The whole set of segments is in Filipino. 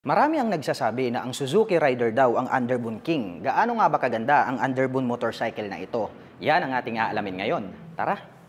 Marami ang nagsasabi na ang Suzuki Rider daw ang Underbone King. Gaano nga ba kaganda ang Underbone motorcycle na ito? Yan ang ating aalamin ngayon. Tara!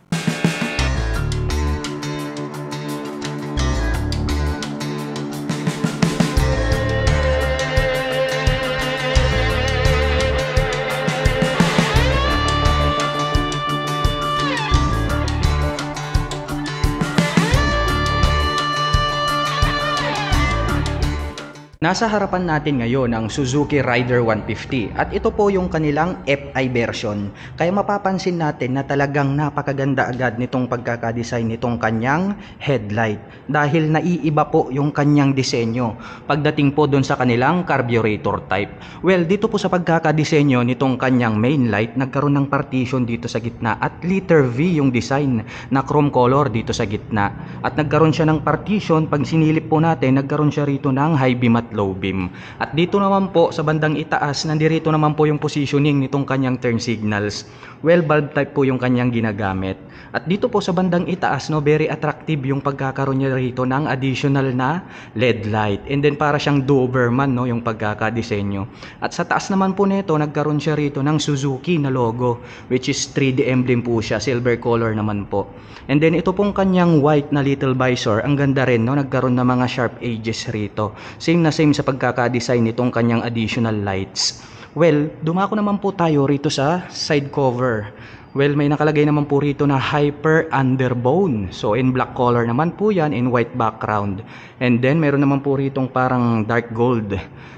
Nasa harapan natin ngayon ang Suzuki Rider 150 at ito po yung kanilang FI version. Kaya mapapansin natin na talagang napakaganda agad nitong pagkakadesign nitong kanyang headlight dahil naiiba po yung kanyang disenyo pagdating po doon sa kanilang carburetor type. Well, dito po sa pagkakadesenyo nitong kanyang main light, nagkaroon ng partition dito sa gitna at letter V yung design na chrome color dito sa gitna. At nagkaroon siya ng partition, pag sinilip po natin, nagkaroon siya rito ng high beam at low beam. At dito naman po sa bandang itaas, nandirito naman po yung positioning nitong kanyang turn signals. Well, bulb type po yung kanyang ginagamit. At dito po sa bandang itaas, no, very attractive yung pagkakaroon niya rito ng additional na LED light. And then para siyang Doberman, no, yung pagkakadesenyo. At sa taas naman po nito, nagkaroon siya rito ng Suzuki na logo, which is 3D emblem po siya, silver color naman po. And then ito pong kanyang white na little visor, ang ganda rin, no, nagkaroon ng mga sharp edges rito. Same na same sa pagkakadesign nitong kanyang additional lights. Well, dumako naman po tayo rito sa side cover. Well, may nakalagay naman po rito na Hyper Underbone. So, in black color naman po yan, in white background. And then, meron naman po ritong parang dark gold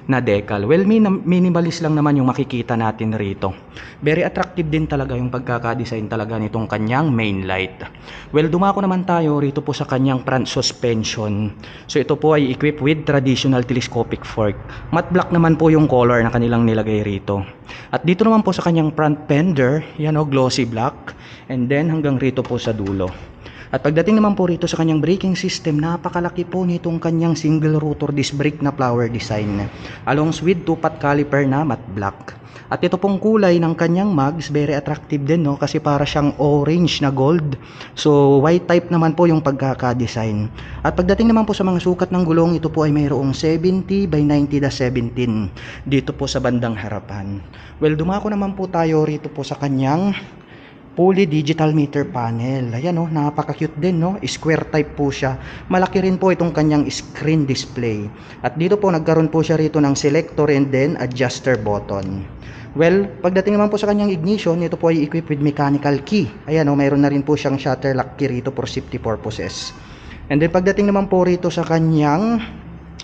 na decal. Well, minimalist lang naman yung makikita natin rito. Very attractive din talaga yung pagkakadesign talaga nitong kanyang main light. Well, dumako naman tayo rito po sa kanyang front suspension. So, ito po ay equipped with traditional telescopic fork. Matte black naman po yung color na kanilang nilagay rito. At dito naman po sa kanyang front fender, yan o, glossy black, and then hanggang rito po sa dulo. At pagdating naman po rito sa kanyang braking system, napakalaki po nitong kanyang single rotor disc brake na flower design, along with 2-pot caliper na matte black. At ito pong kulay ng kanyang mags, very attractive din, no, kasi para siyang orange na gold. So white type naman po yung pagkaka-design. At pagdating naman po sa mga sukat ng gulong, ito po ay mayroong 70 by 90/17 dito po sa bandang harapan. Well, dumako naman po tayo rito po sa kanyang fully digital meter panel. Ayan, oh, napaka-cute din, no? Square type po siya. Malaki rin po itong kanyang screen display. At dito po nagkaroon po siya rito ng selector and then adjuster button. Well, pagdating naman po sa kanyang ignition, ito po ay equipped with mechanical key. Ayan, oh, mayroon na rin po siyang shutter lock key rito for safety purposes. And then pagdating naman po rito sa kanyang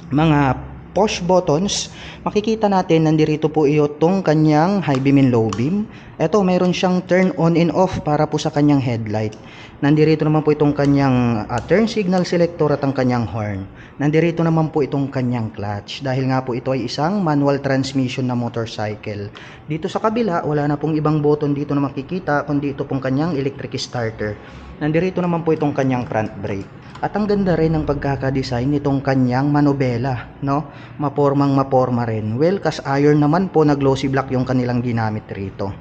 mga push buttons, makikita natin nandirito po itong kanyang high beam and low beam. Ito, mayroon siyang turn on and off para po sa kanyang headlight. Nandirito naman po itong kanyang turn signal selector at ang kanyang horn. Nandirito naman po itong kanyang clutch dahil nga po ito ay isang manual transmission na motorcycle. Dito sa kabila, wala na pong ibang button dito na makikita kundi ito pong kanyang electric starter. Nandirito naman po itong kanyang front brake. At ang ganda rin ng pagkakadesign nitong kanyang manobela, no? Maporma rin. Well, cast iron naman po na glossy black yung kanilang ginamit rito.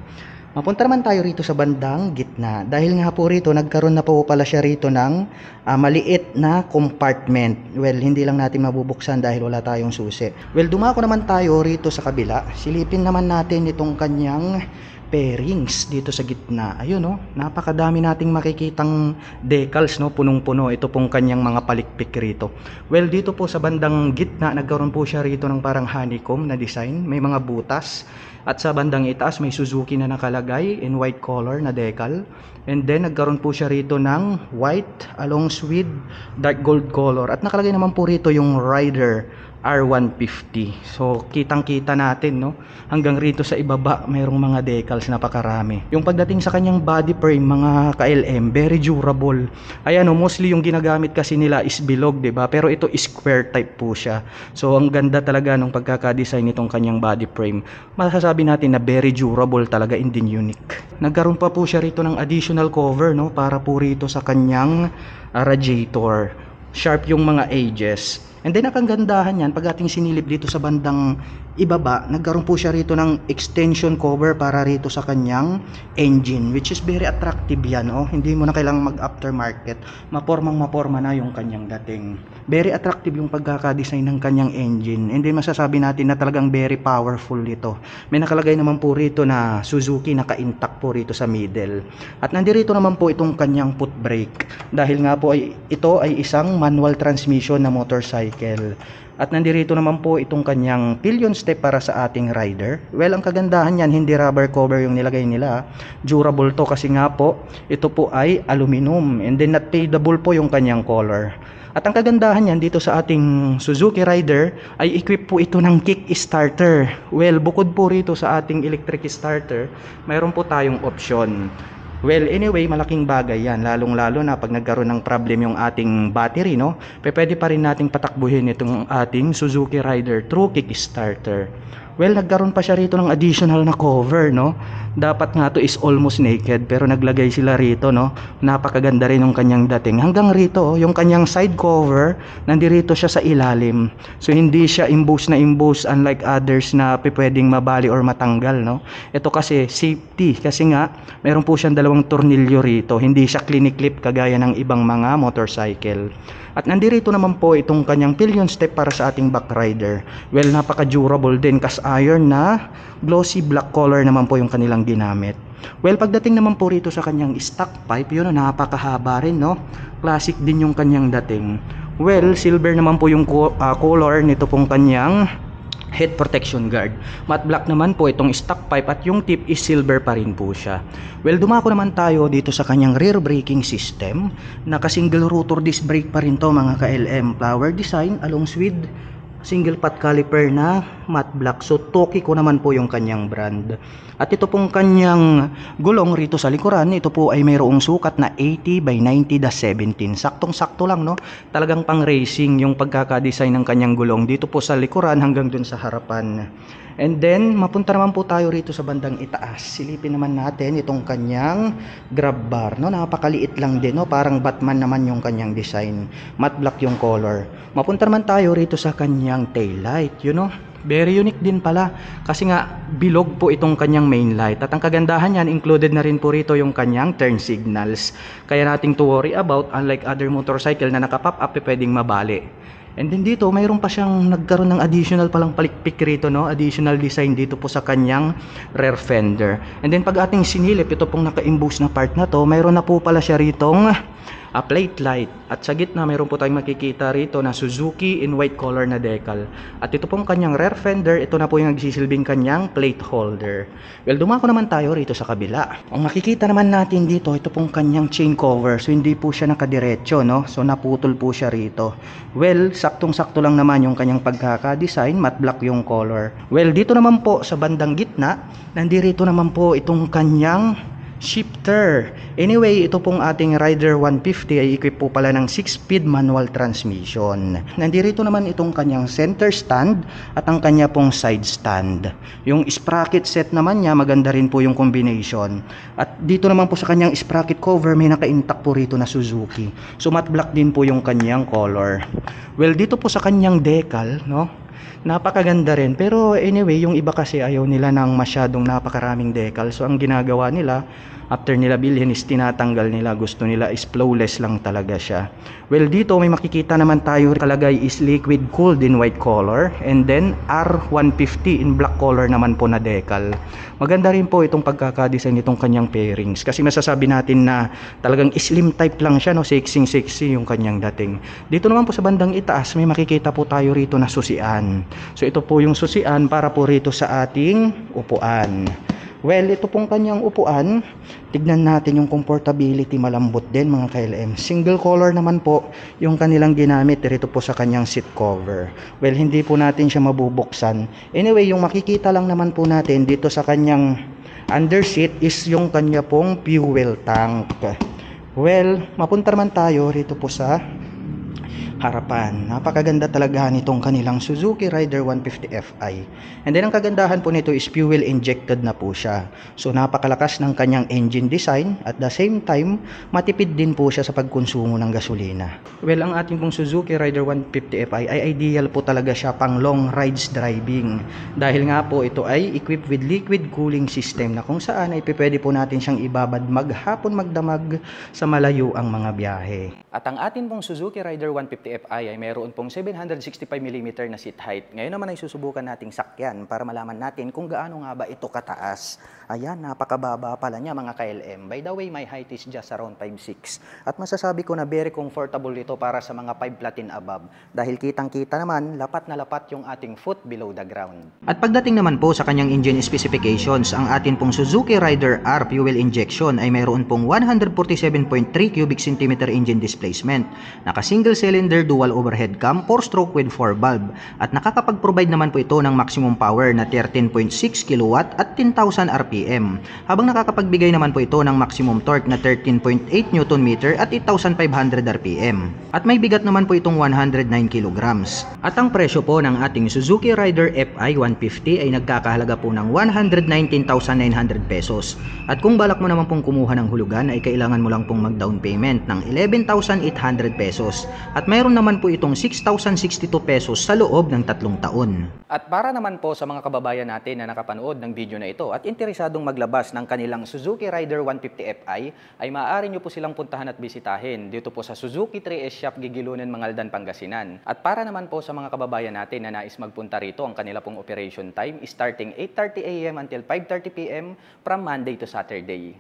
Mapunta naman tayo rito sa bandang gitna. Dahil nga po rito, nagkaroon na po pala siya rito ng maliit na compartment. Well, hindi lang natin mabubuksan dahil wala tayong susi. Well, dumako naman tayo rito sa kabila. Silipin naman natin itong kanyang pairings dito sa gitna. Ayun, no, napakadami nating makikitang decals, no, punong-puno. Ito pong kanyang mga palikpik rito. Well, dito po sa bandang gitna, nagkaroon po siya rito ng parang honeycomb na design. May mga butas. At sa bandang itaas, may Suzuki na nakalagay in white color na decal. And then, nagkaroon po siya rito ng white along with dark gold color. At nakalagay naman po rito yung Rider R150. So, kitang-kita natin, no? Hanggang rito sa ibaba, mayroong mga decals napakarami. Yung pagdating sa kanyang body frame, mga ka-LM, very durable. Ayan, no, mostly yung ginagamit kasi nila is bilog, 'di ba? Pero ito square type po siya. So, ang ganda talaga ng pagkaka-design nitong kanyang body frame. Masasabi natin na very durable talaga and din unique. Nagkaroon pa po siya rito ng additional cover, no, para po rito sa kanyang radiator. Sharp yung mga edges. And then ang gandahan yan, pag ating sinilip dito sa bandang ibaba, nagkaroon po siya rito ng extension cover para rito sa kanyang engine, which is very attractive yan. Oh. Hindi mo na kailangang mag aftermarket, maporma na yung kanyang dating. Very attractive yung pagkakadesign ng kanyang engine, and then masasabi natin na talagang very powerful ito. May nakalagay naman po rito na Suzuki, naka-intact po rito sa middle. At nandito naman po itong kanyang foot brake, dahil nga po ito ay isang manual transmission na motorcycle. At nandito naman po itong kanyang pillion step para sa ating rider. Well, ang kagandahan yan, hindi rubber cover yung nilagay nila. Durable to kasi nga po, ito po ay aluminum. And then not fadable po yung kanyang color. At ang kagandahan yan dito sa ating Suzuki Rider ay equip po ito ng kick starter. Well, bukod po rito sa ating electric starter, mayroon po tayong option. Well, anyway, malaking bagay yan, lalong-lalo na pag nagkaroon ng problem yung ating battery, no? Pwede pa rin nating patakbuhin itong ating Suzuki Rider through Kickstarter. Well, nagkaroon pa siya rito ng additional na cover, no? Dapat nga to is almost naked, pero naglagay sila rito, no? Napakaganda rin yung kanyang dating. Hanggang rito, yung kanyang side cover, nandirito siya sa ilalim. So, hindi siya imbus na imbus unlike others na pwedeng mabali or matanggal, no? Ito kasi safety, kasi nga, meron po siyang dalawang tornilyo rito. Hindi siya clinic-clip kagaya ng ibang mga motorcycle. At nandito naman po itong kanyang pillion step para sa ating back rider. Well, napaka-durable din, cast iron na glossy black color naman po yung kanilang ginamit. Well, pagdating naman po rito sa kanyang stock pipe, yun, napakahaba rin, no? Classic din yung kanyang dating. Well, silver naman po yung color nito pong kanyang head protection guard. Matte black naman po itong stock pipe at yung tip is silver pa rin po siya. Well, dumako naman tayo dito sa kanyang rear braking system. Naka single rotor disc brake pa rin to mga ka-LM. Flower design along with single pot caliper na matte black. So Toki ko naman po yung kanyang brand. At ito pong kanyang gulong rito sa likuran, ito po ay mayroong sukat na 80 by 90-17. Saktong-sakto lang, no? Talagang pang racing yung pagkakadesign ng kanyang gulong dito po sa likuran hanggang dun sa harapan. And then, mapunta naman po tayo rito sa bandang itaas. Silipin naman natin itong kanyang grab bar, no? Napakaliit lang din, no? Parang Batman naman yung kanyang design. Matte black yung color. Mapunta naman tayo rito sa kanyang tail light, you know? Very unique din pala kasi nga bilog po itong kanyang main light. At ang kagandahan yan, included na rin po rito yung kanyang turn signals. Kaya nating to worry about, unlike other motorcycle na nakapop up, pwedeng mabali. And then dito, mayroon pa siyang nagkaroon ng additional palang palikpik rito, no? Additional design dito po sa kanyang rear fender. And then pag ating sinilip, ito pong naka-imbus na part na to, mayroon na po pala siya ritong plate light. At sa gitna, mayroon po tayong makikita rito na Suzuki in white color na decal. At ito pong kanyang rear fender, ito na po yung nagsisilbing kanyang plate holder. Well, dumako naman tayo rito sa kabila. Ang makikita naman natin dito, ito pong kanyang chain cover. So, hindi po siya nakadiretso, no? So, naputol po siya rito. Well, saktong-sakto lang naman yung kanyang pagkaka-design, matte black yung color. Well, dito naman po sa bandang gitna, nandito naman po itong kanyang shifter. Anyway, ito pong ating Rider 150 ay equip po pala ng 6-speed manual transmission. Nandito naman itong kanyang center stand at ang kanya pong side stand. Yung sprocket set naman niya, maganda rin po yung combination. At dito naman po sa kanyang sprocket cover, may naka-intact po rito na Suzuki. So matte black din po yung kanyang color. Well, dito po sa kanyang decal, no? Napakaganda rin, pero anyway, yung iba kasi ayaw nila ng masyadong napakaraming decal. So ang ginagawa nila, after nila bilhin is tinatanggal nila. Gusto nila is flawless lang talaga siya. Well, dito may makikita naman tayo kalagay is liquid cooled in white color, and then R150 in black color naman po na decal. Maganda rin po itong pagkakadesign nitong kanyang pairings, kasi masasabi natin na talagang slim type lang siya, no? Sexy yung kanyang dating. Dito naman po sa bandang itaas, may makikita po tayo rito na susian. So ito po yung susian para po rito sa ating upuan. Well, ito pong kanyang upuan, tignan natin yung comfortability, malambot din mga ka-LM. Single color naman po yung kanilang ginamit rito po sa kanyang seat cover. Well, hindi po natin siya mabubuksan. Anyway, yung makikita lang naman po natin dito sa kanyang under seat is yung kanya pong fuel tank. Well, mapunta naman tayo rito po sa harapan. Napakaganda talaga nitong kanilang Suzuki Rider 150 Fi. And then ang kagandahan po nito is fuel injected na po siya. So napakalakas ng kanyang engine design at the same time matipid din po siya sa pagkonsumo ng gasolina. Well, ang ating pong Suzuki Rider 150 Fi ay ideal po talaga siya pang long rides driving. Dahil nga po ito ay equipped with liquid cooling system na kung saan ay pwede po natin siyang ibabad maghapon magdamag sa malayo ang mga biyahe. At ang atin pong Suzuki Rider 150 Fi ay mayroon pong 765mm na seat height. Ngayon naman ay susubukan nating sakyan para malaman natin kung gaano nga ba ito kataas. Ayan, napakababa pala niya mga KLM. By the way, my height is just around 5'6". At masasabi ko na very comfortable ito para sa mga 5 platin above. Dahil kitang-kita naman, lapat na lapat yung ating foot below the ground. At pagdating naman po sa kanyang engine specifications, ang atin pong Suzuki Rider R fuel injection ay mayroon pong 147.3 cubic centimeter engine displacement. Naka single cylinder dual overhead cam 4-stroke with 4 valve. At nakakapag-provide naman po ito ng maximum power na 13.6 kW at 10,000 RPM. Habang nakakapagbigay naman po ito ng maximum torque na 13.8 Nm at 8,500 RPM. At may bigat naman po itong 109 kg. At ang presyo po ng ating Suzuki Rider Fi 150 ay nagkakahalaga po ng 119,900 pesos. At kung balak mo naman pong kumuha ng hulugan ay kailangan mo lang pong mag-down payment ng 11,800 pesos. At mayroon naman po itong 6,062 pesos sa loob ng 3 taon. At para naman po sa mga kababayan natin na nakapanood ng video na ito at interesadong maglabas ng kanilang Suzuki Rider 150 Fi, ay maaari nyo po silang puntahan at bisitahin dito po sa Suzuki 3S Shop Gigilunan, Mangaldan, Pangasinan. At para naman po sa mga kababayan natin na nais magpunta rito, ang kanila pong operation time is starting 8:30 AM until 5:30 PM from Monday to Saturday.